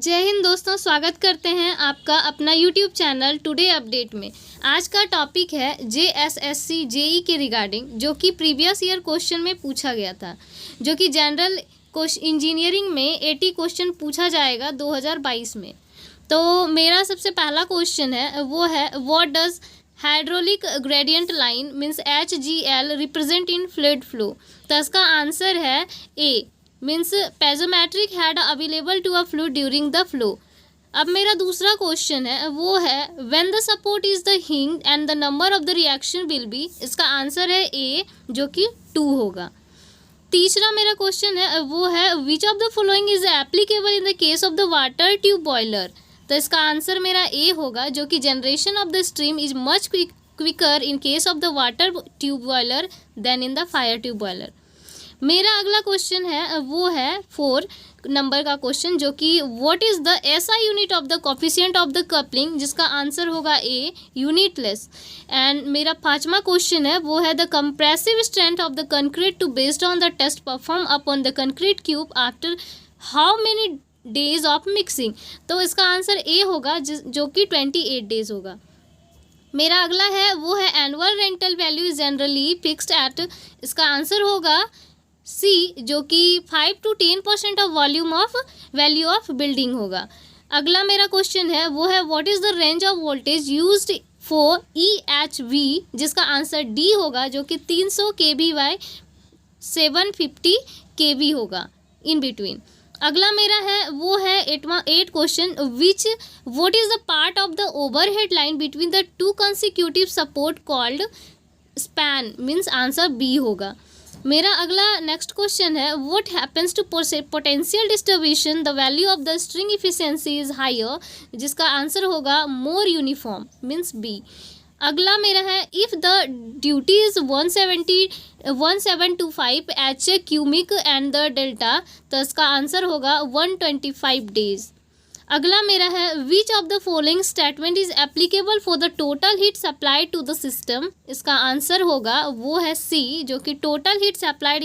जय हिंद दोस्तों, स्वागत करते हैं आपका अपना यूट्यूब चैनल टुडे अपडेट में। आज का टॉपिक है JSSC जेई के रिगार्डिंग, जो कि प्रीवियस ईयर क्वेश्चन में पूछा गया था, जो कि जनरल इंजीनियरिंग में 80 क्वेश्चन पूछा जाएगा 2022 में। तो मेरा सबसे पहला क्वेश्चन है वो है what does hydraulic gradient line means HGL represent in fluid flow. तो इसका आंसर है A means piezometric head available to a fluid during the flow. अब मेरा दूसरा क्वेश्चन है वो है when the support is the hinge and the number of the reaction will be. इसका आंसर है ए, जो कि 2 होगा। तीसरा मेरा क्वेश्चन है वो है which of the following is applicable in the case of the water tube boiler. तो इसका आंसर मेरा ए होगा, जो कि generation of the stream is much quicker in case of the water tube boiler than in the fire tube boiler. मेरा अगला question है वो है 4 नंबर का क्वेश्चन, जो कि what is the SI unit of the coefficient of the coupling, जिसका answer होगा ए, यूनिटलेस। एंड मेरा 5वां क्वेश्चन है वो है the compressive strength of the concrete to based on the test perform upon the concrete cube after how many days of mixing. तो इसका answer A होगा, जो कि 28 डेज होगा। मेरा अगला है वो है annual rental value is generally fixed at, इसका आंसर होगा सी, जो कि 5 to 10% of value of building होगा। अगला मेरा क्वेश्चन है वो है what is the range of voltage used for EHV, जिसका आंसर डी होगा, जो कि 300 kV बाय 750 kV होगा इन बिटवीन। अगला मेरा है वो है 8 question which what is the part of the overhead line between the 2 consecutive support called span, means answer B होगा। मेरा अगला नेक्स्ट क्वेश्चन है what happens to potential distribution the value of the string efficiency is higher, जिसका answer होगा more uniform, means B. अगला मेरा है if the duty is 1725 H cumec and the delta, तो इसका आंसर होगा 125 डेज। अगला मेरा है which of the following statement is applicable for the total heat supply to the system, इसका आंसर होगा वो है सी, जो कि total heat supply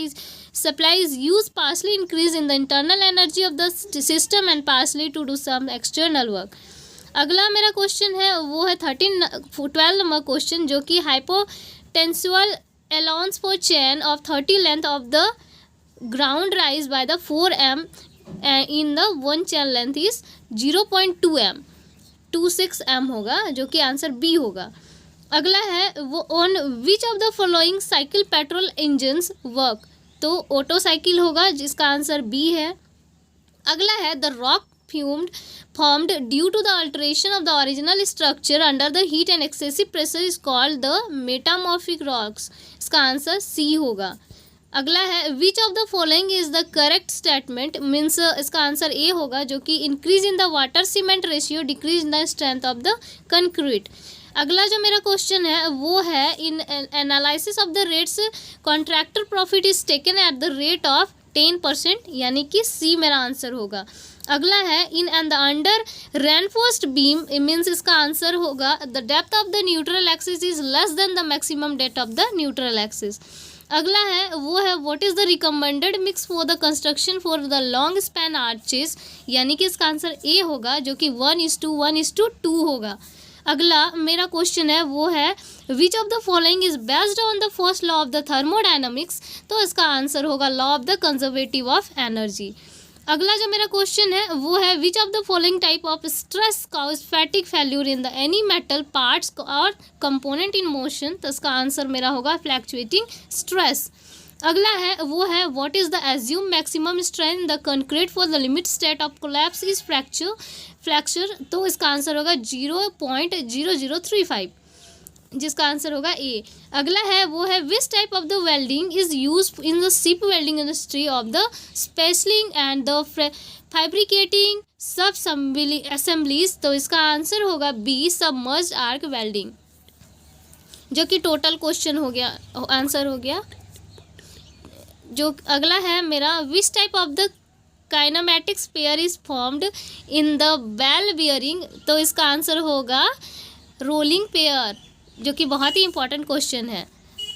is use partly increase in the internal energy of the system and partly to do some external work. अगला मेरा question है वो है 12 नंबर क्वेश्चन, जो कि hypotenusal allowance for chain of 30 length of the ground rise by the 4 m in the 1 chain length is 0.2 m 26 m होगा, जो कि आंसर बी होगा। अगला है वो on which of the following cycle petrol engines work, तो auto cycle होगा, जिसका आंसर बी है। अगला है the rock formed due to the alteration of the original structure under the heat and excessive pressure is called the metamorphic rocks, इसका answer C होगा। अगला है which of the following is the correct statement, means इसका answer A होगा, जो कि increase in the water cement ratio decrease in the strength of the concrete. अगला जो मेरा क्वेश्चन है वो है इन analysis of the rates contractor profit is taken at the rate of 10%, यानी कि सी मेरा आंसर होगा। अगला है in and the under reinforced beam, means इसका आंसर होगा the depth of the neutral axis is less than the maximum depth of the neutral axis. अगला है वो है what is the recommended mix for the construction for the long span arches, यानी कि इसका answer A होगा, जो कि 1:1:2 होगा। अगला मेरा क्वेश्चन है वो है which of the following is based on the first law of the thermodynamics, तो इसका आंसर होगा law of the conservative of energy. अगला जो मेरा क्वेश्चन है वो है which of the following type of stress cause फैटिक failure in the any metal parts और कंपोनेंट इन मोशन, तो इसका आंसर मेरा होगा फ्लैक्चुएटिंग स्ट्रेस। अगला है वो है what is the assume maximum strength the concrete for the limit state of collapse is fracture, तो इसका आंसर होगा 0.0035, जिसका आंसर होगा ए। अगला है वो है which type of the welding is use in the ship welding industry of the specialising and the fabricating sub assemblies, तो इसका आंसर होगा बी, सबमर्ज्ड आर्क वेल्डिंग, जो कि टोटल क्वेश्चन हो गया, आंसर हो गया। जो अगला है मेरा which type of the kinematic pair is formed in the ball bearing, तो इसका आंसर होगा रोलिंग पेयर, जो कि बहुत ही इंपॉर्टेंट क्वेश्चन है।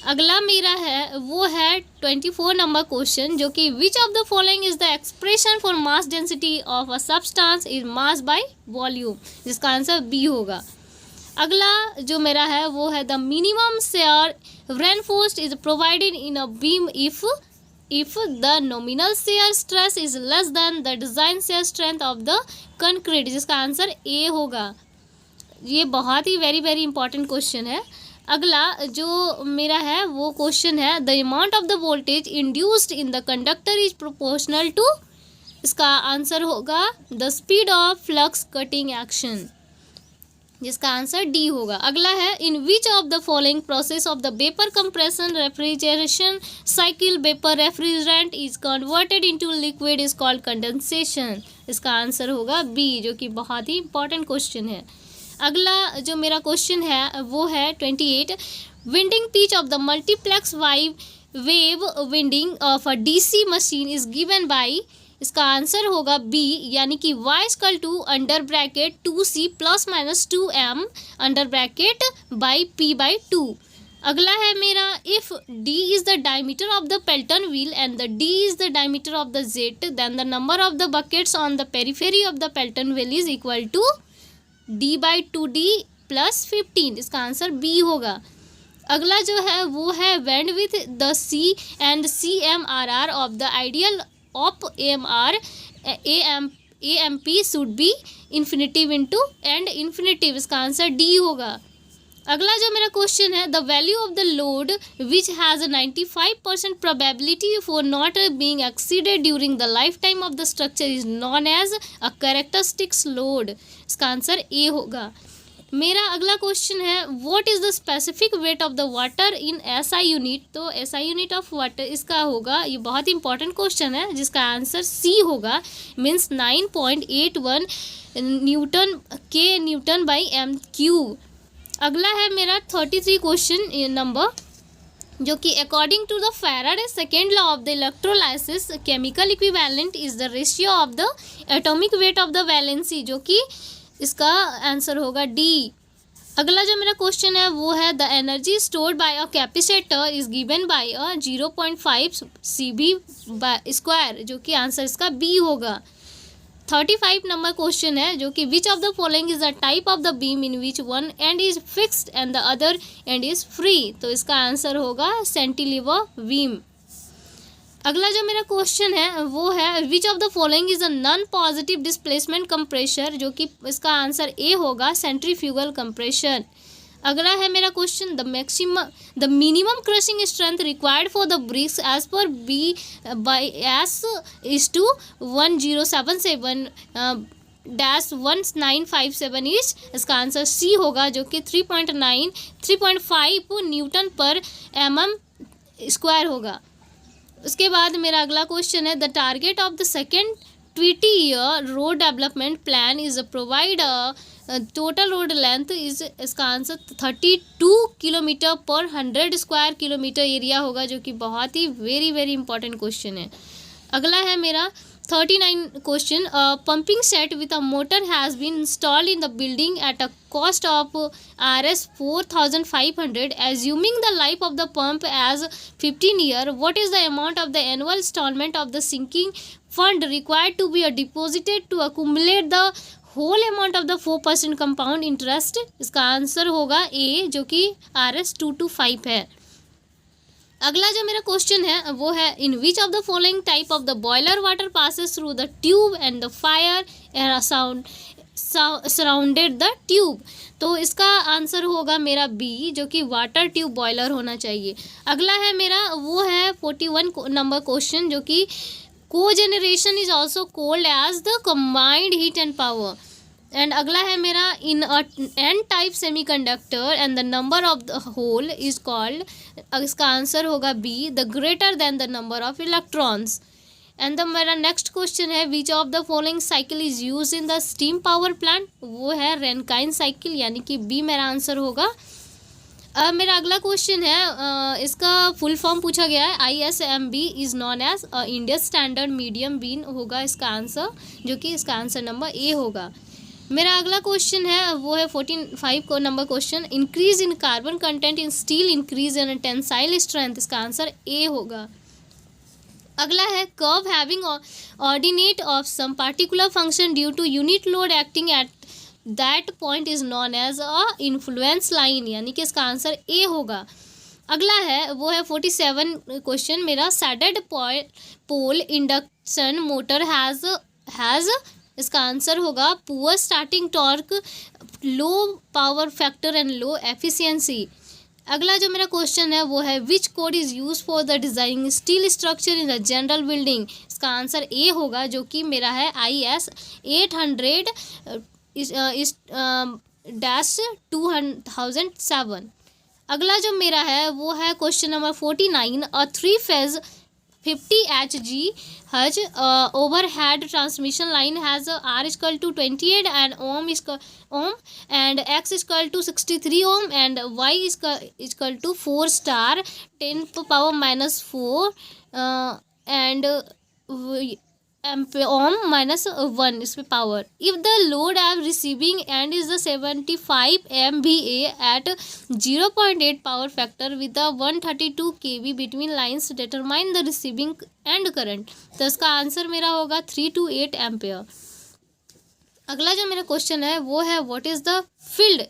अगला मेरा है वो है 24 नंबर क्वेश्चन, जो कि विच of the following is the expression for mass density of a substance is mass by volume, जिसका आंसर बी होगा। अगला जो मेरा है वो है the minimum share reinforced is provided in a beam if the nominal shear stress is less than the design shear strength of the concrete, जिसका answer A होगा। ये बहुत ही वेरी वेरी इंपॉर्टेंट क्वेश्चन है। अगला जो मेरा है वो क्वेश्चन है the amount of the voltage induced in the conductor is proportional to, इसका आंसर होगा the speed of flux cutting action, जिसका आंसर डी होगा। अगला है in which of the following process of the vapour compression refrigeration cycle vapour refrigerant is converted into liquid is called condensation, इसका answer होगा B, जो कि बहुत ही important question है। अगला जो मेरा क्वेश्चन है वो है 28 winding pitch of the multiplex wave winding of a DC machine is given by, इसका आंसर होगा बी, यानी कि y equal to under bracket 2c plus minus 2m under bracket by p by 2। अगला है मेरा if d is the diameter of the Pelton wheel and the d is the diameter of the jet then the number of the buckets on the periphery of the Pelton wheel is equal to d by 2d plus 15, इसका answer B होगा। अगला जो है वो है bandwidth the c and CMRR of the ideal of AMR AMP should be infinitive into and infinitive, इसका answer D होगा। अगला जो मेरा क्वेश्चन है the value of the load which has 95% probability for not being exceeded during the life time of the structure is known as a characteristics load, इसका answer A होगा। मेरा अगला क्वेश्चन है what is the specific wait of the water in SI unit, तो SI unit of water इसका होगा, ये बहुत इंपॉर्टेंट क्वेश्चन है जिसका आंसर सी होगा, मीन्स 9.81 न्यूटन बाई m³। अगला है मेरा 33 क्वेश्चन नंबर, जो कि according to the Faraday second law of the electrolysis chemical equivalent is the ratio of the atomic weight of the valency, जो कि इसका आंसर होगा डी। अगला जो मेरा क्वेश्चन है वो है the energy stored bye a capacitor is given bye a 0.5 CV square, जो कि आंसर इसका बी होगा। 35 नंबर क्वेश्चन है जो कि विच of the following is the type of the beam in which one and is fixed and the other and is free, तो इसका answer होगा सेंटिलीवर बीम। अगला जो मेरा क्वेश्चन है वो है which of the following is a non positive displacement compressor, जो कि इसका आंसर ए होगा सेंट्रीफ्यूगल कंप्रेशन। अगला है मेरा question the minimum crushing strength required for the bricks as per B by S is to 1077 -1957 is, इसका answer C होगा, जो कि 3.5 न्यूटन पर mm स्क्वायर होगा। उसके बाद मेरा अगला क्वेश्चन है the target of the second 20 year road development plan is provide total road length is, इसका answer 32 kilometre per 100 square kilometre area होगा, जो कि बहुत ही वेरी वेरी इंपॉर्टेंट क्वेश्चन है। अगला है मेरा 39 question pumping set with a motor has been installed in the building at a cost of Rs 4,500 assuming the life of the pump as 15 year, what is the amount of the annual installment of the sinking fund required to be deposited to accumulate the whole amount of the 4% compound interest, इसका answer होगा ए, जो कि Rs 225 है। अगला जो मेरा question है वो है in which of the following type of the boiler water passes through the tube and the fire surrounded the tube, तो इसका आंसर होगा मेरा बी, जो कि वाटर ट्यूब बॉयलर होना चाहिए। अगला है मेरा वो है 41 नंबर क्वेश्चन, जो कि cogeneration is also called as the combined heat and power. And अगला है मेरा in N type semiconductor and the number of the hole is called, इसका आंसर होगा B, the greater than the number of electrons. And the मेरा next question है which of the following cycle is use in the steam power plant, वो है रेनकाइन cycle, यानी कि B मेरा answer होगा। मेरा अगला क्वेश्चन है इसका फुल फॉर्म पूछा गया है ISMB is known as Indian standard medium beam होगा इसका आंसर, जो कि इसका आंसर नंबर ए होगा। मेरा अगला क्वेश्चन है वो है 45 को number question, increase in carbon content in steel increase in tensile strength, इसका आंसर ए होगा। अगला है curve having ordinate of some particular function due to unit load acting at that point is known as a influence line, यानी कि इसका answer A होगा। अगला है वो है 47 क्वेश्चन मेरा, shaded pole induction motor has इसका आंसर होगा poor starting torque, low power factor and low efficiency. अगला जो मेरा क्वेश्चन है वो है which code is use for the designing steel structure in the general building, इसका आंसर ए होगा जो कि मेरा है IS 800-2007। अगला जो मेरा है वो है क्वेश्चन नंबर 49, अ 3-phase 50 HG हज overhead transmission line has R equal to 28 and ohm and X equal to 63 ohm and Y equal to 4 star 10 power minus 4 and ohm minus 1 इस पे power. If the load am receiving end is the 75 MVA at 0.8 power factor with 132 kV between lines, determine the receiving end current, तो इसका answer मेरा होगा 3 to 8 ampere. अगला जो मेरा question है वो है what is the field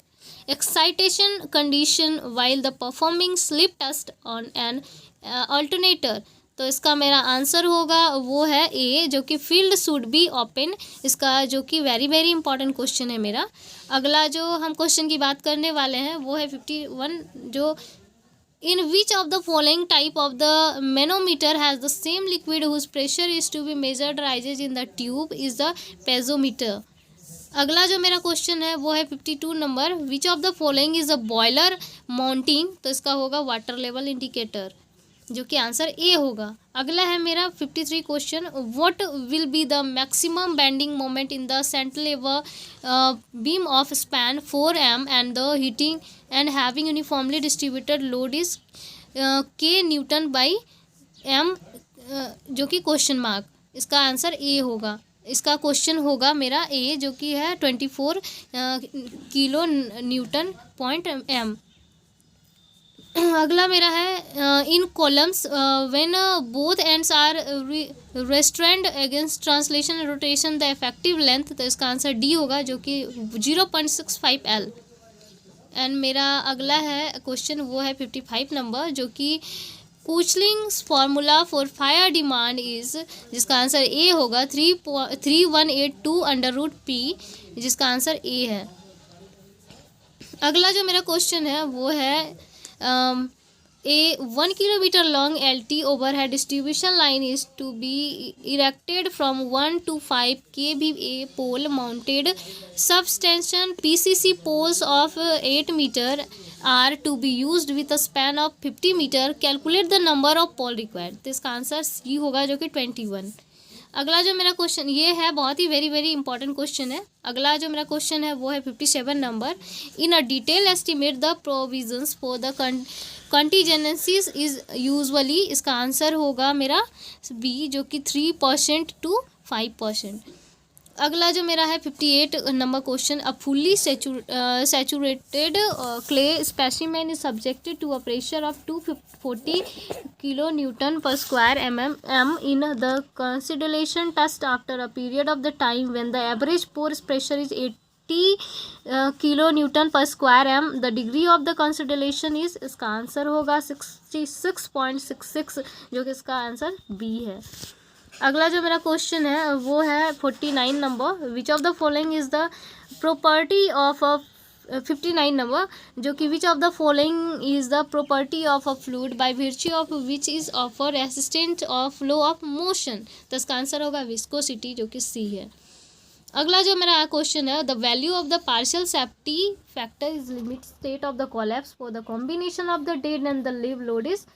excitation condition while the performing slip test on an alternator, तो इसका मेरा आंसर होगा वो है ए जो कि फील्ड शुड बी ओपन, इसका जो कि वेरी वेरी इंपॉर्टेंट क्वेश्चन है मेरा। अगला जो हम क्वेश्चन की बात करने वाले हैं वो है 51, जो in which of the following type of the manometer has the same liquid whose pressure is to be measured rises in the tube is the piezometer. अगला जो मेरा क्वेश्चन है वो है 52 number, which of the following is a boiler mounting, तो इसका होगा water level indicator जो कि आंसर ए होगा। अगला है मेरा 53 question, what will be the maximum bending moment in the central beam of span 4M and the heating and having uniformly distributed load is K Newton by M, जो कि question mark, इसका answer A होगा। इसका question होगा मेरा ए जो कि है 24 किलो न्यूटन पॉइंट M। अगला मेरा है in columns when both ends are restrained against translation and rotation the effective length, तो इसका आंसर डी होगा जो कि 0.65 L। एंड मेरा अगला है क्वेश्चन वो है 55 नंबर, जो कि Kuichling's formula for fire demand is, जिसका आंसर ए होगा 3182/√P, जिसका आंसर ए है। अगला जो मेरा क्वेश्चन है वो है a 1 kilometer long LT overhead distribution line is to be erected from 1 to 5 kVA pole mounted substation PCC poles of 8 meter are to be used with a span of 50 meter, calculate the number of pole required, तो इसका answer C होगा जो कि 21। अगला जो मेरा question ये है बहुत ही वेरी वेरी इंपॉर्टेंट क्वेश्चन है। अगला जो मेरा क्वेश्चन है वो है 57 number, in a detail estimate the provisions for the contingencies is usually, इसका आंसर होगा मेरा बी जो कि 3% to 5%। अगला जो मेरा है 58 number question, a fully saturated clay specimen is subjected to a pressure of 240 kilo newton per square mm in the consolidation test after a period of the time when the average pore pressure is 80 kilo newton per square m, the degree of the consolidation is, इसका answer होगा 66.66, जो कि इसका answer B है। अगला जो मेरा question है वो है 49 number, which of the following is the property of a 59 number, जो कि विच of the following is the property of a fluid by virtue of which is offer resistant of flow of motion, तो इसका answer होगा viscosity जो कि C है। अगला जो मेरा क्वेश्चन है, the value of the partial safety factor is limit state of the collapse for the combination of the dead and the live load is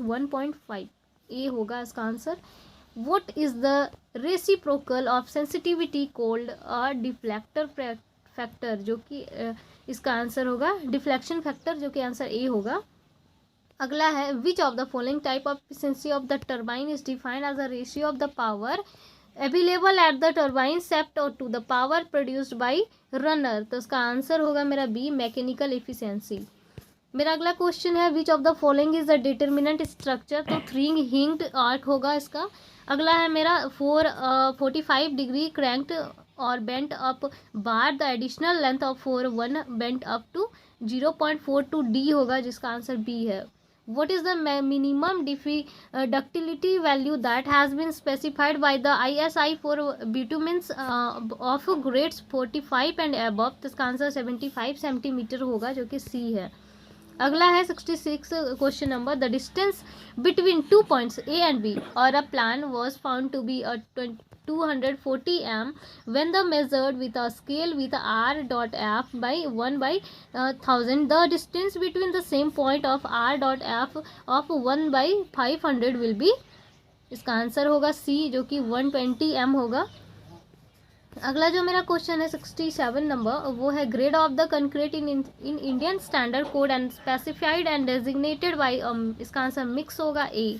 1.5, ए होगा इसका answer. What is the reciprocal of sensitivity called a deflector factor, जो कि इसका answer होगा deflection factor, जो कि answer A होगा। अगला है which of the following type of efficiency of the turbine is defined as a ratio of the power available at the turbine shaft और to the power produced by runner, तो इसका answer होगा मेरा B, mechanical efficiency. मेरा अगला question है which of the following is the determinant structure, तो 3 hinged arc होगा इसका। अगला है मेरा 45 डिग्री क्रैंक्ड और bent up bar, the additional length of 1 bent up to 0.42 D होगा, जिसका आंसर बी है। What is the minimum ductility value that has been specified by the ISI for bitumens of grades 45 and above, तो इसका answer 75 centimetre होगा, जो कि C है। अगला है 66 question number, the distance between 2 points A and B और a plan was found to be a 240 m when the measured with a scale with r dot f by 1 by 1000, the distance between the same point of r dot f of 1 by 500 will be, इसका answer होगा सी, जो कि 120 m होगा। अगला जो मेरा question है 67 number, वो है grade of the concrete in Indian standard code and specified and designated by, इसका आंसर मिक्स होगा A.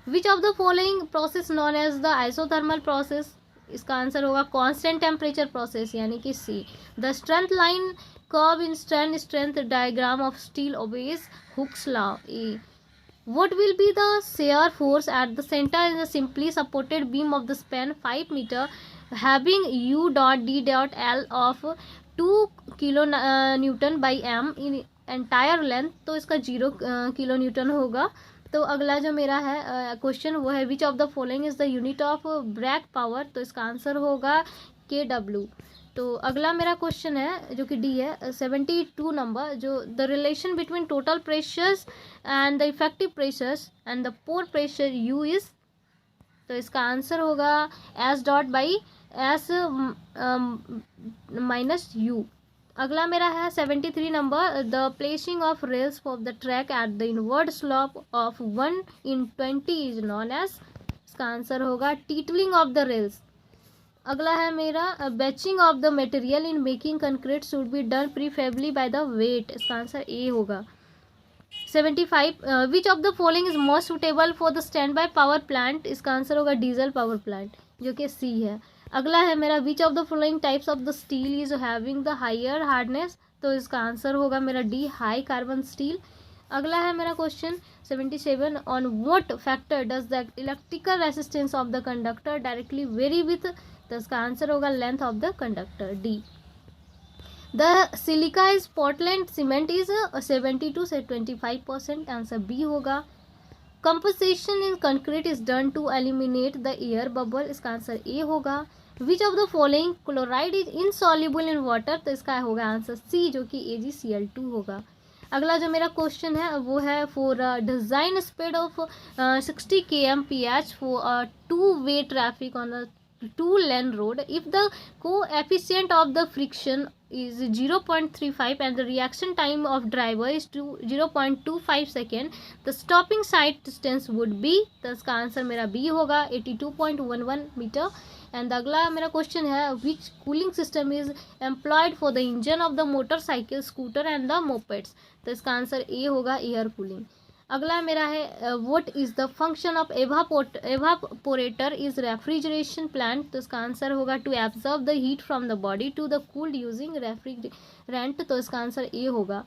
Which of the following process known as the isothermal process, इसका आंसर होगा कांस्टेंट टेम्परेचर प्रोसेस, यानी कि C. The strength line curve in strength diagram of steel obeys Hooke's law, A. What will be the shear force at the center in the simply supported beam of the span 5 meter having U dot D dot L of 2 kilo newton by M in entire length, तो इसका 0 kilo Newton होगा। तो अगला जो मेरा है question वो है which of the following is the unit of brake power, तो इसका आंसर होगा KW। तो अगला मेरा क्वेश्चन है जो कि डी है 72 नंबर, जो the relation between total pressures and the effective pressures and the pore pressure U is, तो इसका आंसर होगा S dot by S minus U. अगला मेरा है 73 number, the placing of rails of the track at the inward slope of 1/20 is known as, इसका answer होगा tilting of the rails. अगला है मेरा batching of the material in making concrete should be done प्रीफेबली by the weight, इसका answer A होगा। 75 which of the following is most suitable for the stand by power plant, इसका answer होगा diesel power plant, जो कि C है। अगला है मेरा which of the following types of the steel is having the higher hardness, तो इसका आंसर होगा मेरा डी, हाई कार्बन स्टील। अगला है मेरा question 77, on what factor does the electrical resistance of the conductor directly vary with, तो इसका answer होगा length of the conductor, D. The silica is Portland cement is 72 से 25%, answer B होगा। Composition in concrete is done to eliminate the air bubble, इसका answer A होगा। Which of the following chloride is insoluble in water, तो इसका होगा answer C, जो कि AgCl2 होगा। अगला जो मेरा क्वेश्चन है वो है for design speed of 60 kmph for 2-way traffic on a 2-lane road, if the coefficient of the friction is 0.35 and the reaction time of driver is 0.25 second, the stopping side distance would be, तो इसका answer मेरा B होगा 82.11 metre. And अगला मेरा question है which cooling system is employed for the engine of the motorcycle, scooter and the mopeds, तो इसका answer A होगा, एयर कूलिंग। अगला मेरा है what is the function of evaporator is refrigeration plant, तो इसका आंसर होगा to absorb the heat from the body to the cooled using refrigerant, तो इसका आंसर ए होगा।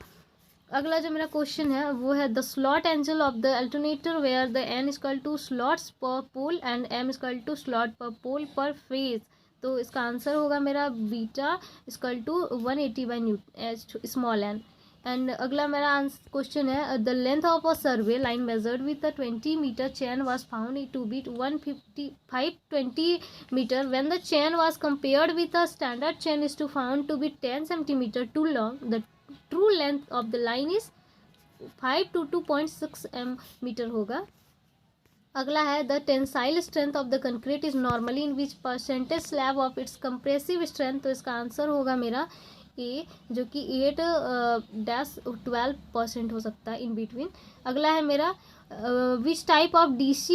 अगला जो मेरा क्वेश्चन है वो है the slot angle of the alternator where the n equal to slots per pole and m equal to slot per pole per phase, तो इसका आंसर होगा मेरा beta equal to 180 by newton small n। And अगला मेरा question है the length of a survey line measured with a 20 metre chain was found to be 520 metre when the chain was compared with a standard chain is to found to be 10 centimetre too long, the true length of the line is 5 to 2.6 metre होगा। अगला है the tensile strength of the concrete is normally in which percentage slab of its compressive strength, तो इसका answer होगा मेरा ए, जो कि 8-12% हो सकता है इन बिटवीन। अगला है मेरा which type of DC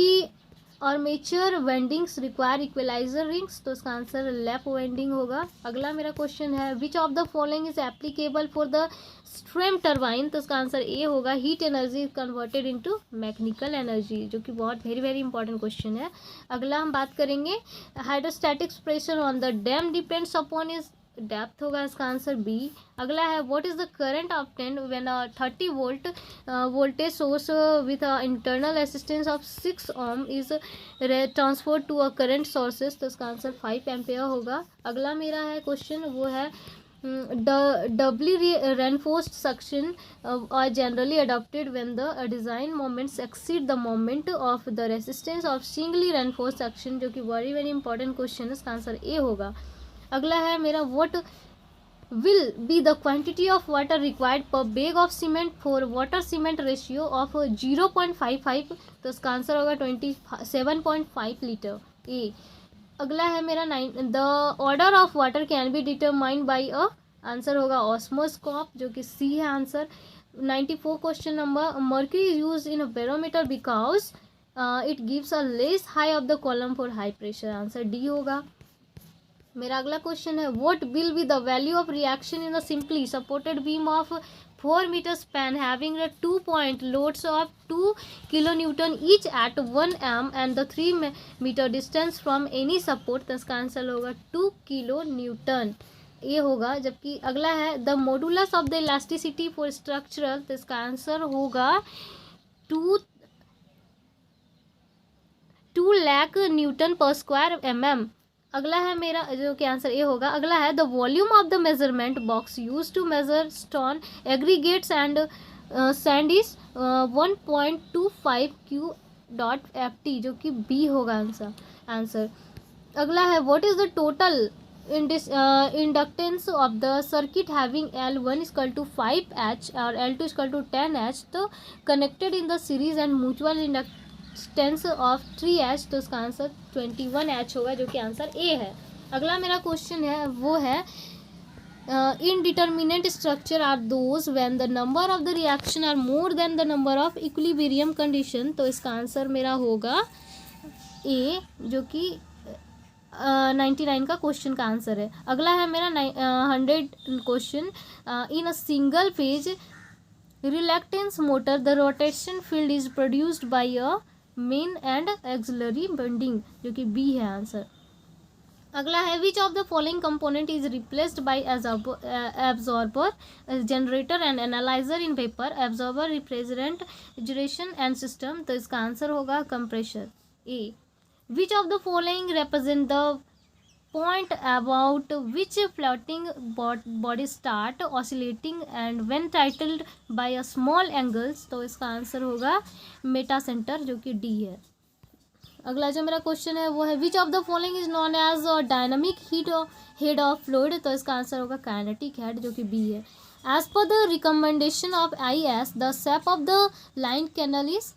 armature windings require equaliser rings, तो इसका आंसर लैप वेंडिंग होगा। अगला मेरा क्वेश्चन है which of the following is applicable for the stream turbine, तो इसका आंसर ए होगा heat energy is converted into mechanical energy, जो कि बहुत वेरी वेरी इंपॉर्टेंट क्वेश्चन है। अगला हम बात करेंगे hydrostatics pressure on the dam depends upon is depth, होगा इसका आंसर बी। अगला है what is the current obtained when a 30 volt voltage source with a internal resistance of 6 ohm is transferred to a current sources, तो इसका answer 5 ampere होगा। अगला मेरा है क्वेश्चन वो है doubly reinforced section are generally adopted when the design moments exceed the moment of the resistance of singly reinforced section, जो कि very very important question है, इसका आंसर ए होगा। अगला है मेरा what will be the quantity of water required per bag of cement for water cement ratio of 0.55, तो इसका आंसर होगा 27.5 लीटर ए। अगला है मेरा 9 the order of water can be determined by a, answer होगा ऑस्मोस्कोप, जो कि सी है answer. 94 question number mercury is use in a barometer because it gives a less high of the column for high pressure, answer D होगा। मेरा अगला question है what will be the value of reaction in the simply supported beam of 4 meter span having the 2 point loads of 2 kilonewton each at 1 m and the 3 meter distance from any support, तो इसका answer होगा 2 kilonewton, ये होगा। जबकि अगला है the modulus of the elasticity for structural, तो इसका आंसर होगा 2 lakh Newton per square mm। अगला है मेरा जो कि आंसर ए होगा। अगला है the volume of the measurement box use to measure stone aggregates and sand is 1.25 Q dot F T, जो कि बी होगा आंसर। अगला है what is the total inductance of the circuit having L1 equal to 5H और L2 equal to 10H, तो connected in the series and mutual inductance of 3H, तो इसका answer 21H होगा, जो कि आंसर ए है। अगला मेरा क्वेश्चन है वो है indeterminate structure are those when the number of the reaction are more than the number of equilibrium condition, तो इसका आंसर मेरा होगा ए, जो कि 99 का क्वेश्चन का आंसर है। अगला है मेरा 100 question in a single phase reluctance motor the rotation field is produced by a main and axillary bending, जो कि बी है आंसर। अगला है which of the following component is replaced by absorber generator and analyser in vapour absorber refrigeration and system, तो इसका answer होगा compressor A. Which of the following represent the point about which floating body start oscillating and when titled by a small angles, तो इसका answer होगा Meta centre, जो कि D है। अगला जो मेरा क्वेश्चन है वो है which of the following is known as dynamic head of fluid, तो इसका आंसर होगा काइनेटिक हेड, जो कि बी है। As per the recommendation of IS the shape of the line canal is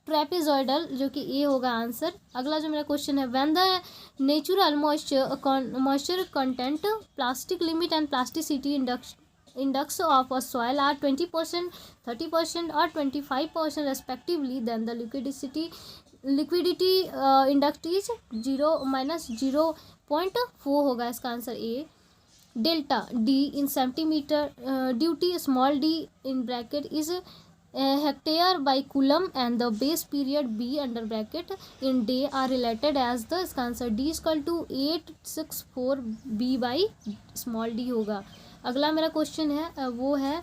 trapezoidal, जो कि ए होगा आंसर। अगला जो मेरा क्वेश्चन है when the natural moisture content plastic limit and plasticity index of a soil are 20%, 30% और 25% respectively, then the liquidity index is 0-0.4 होगा, इसका answer A. Delta D in centimetre duty small D in bracket is hectare by coulomb and the base period b under bracket in day are related as the, इसका answer d equal to 864 b by small d होगा। अगला मेरा question है वो है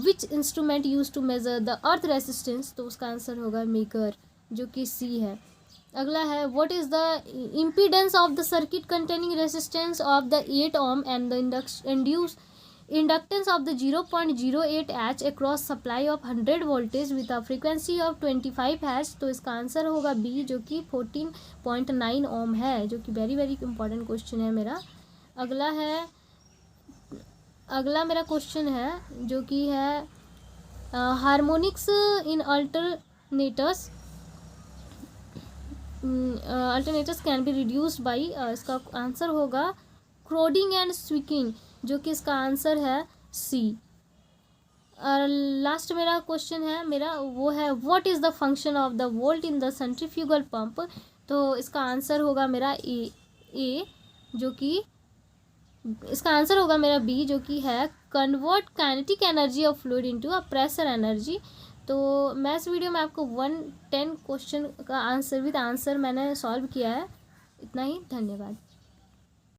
which instrument used to measure the earth resistance, तो उसका answer होगा मेकर, जो कि c है। अगला है what is the impedance of the circuit containing resistance of the 8 ohm and the inductance of the 0.08 H across supply of 100 voltage with a frequency of 25 Hz, तो इसका आंसर होगा B, जो कि 14.9 ओम है, जो कि वेरी वेरी इंपॉर्टेंट क्वेश्चन है मेरा। अगला मेरा क्वेश्चन है जो कि है harmonics in alternators can be reduced by, इसका आंसर होगा क्रोडिंग एंड स्विकिंग, जो कि इसका आंसर है सी। और लास्ट मेरा क्वेश्चन है मेरा वो है what is the function of the volt in the centrifugal pump. तो इसका आंसर होगा मेरा ए जो कि इसका आंसर होगा मेरा बी जो कि है convert kinetic energy of fluid into a pressure energy. तो मैं इस वीडियो में आपको 110 क्वेश्चन का आंसर विद आंसर मैंने सॉल्व किया है। इतना ही, धन्यवाद।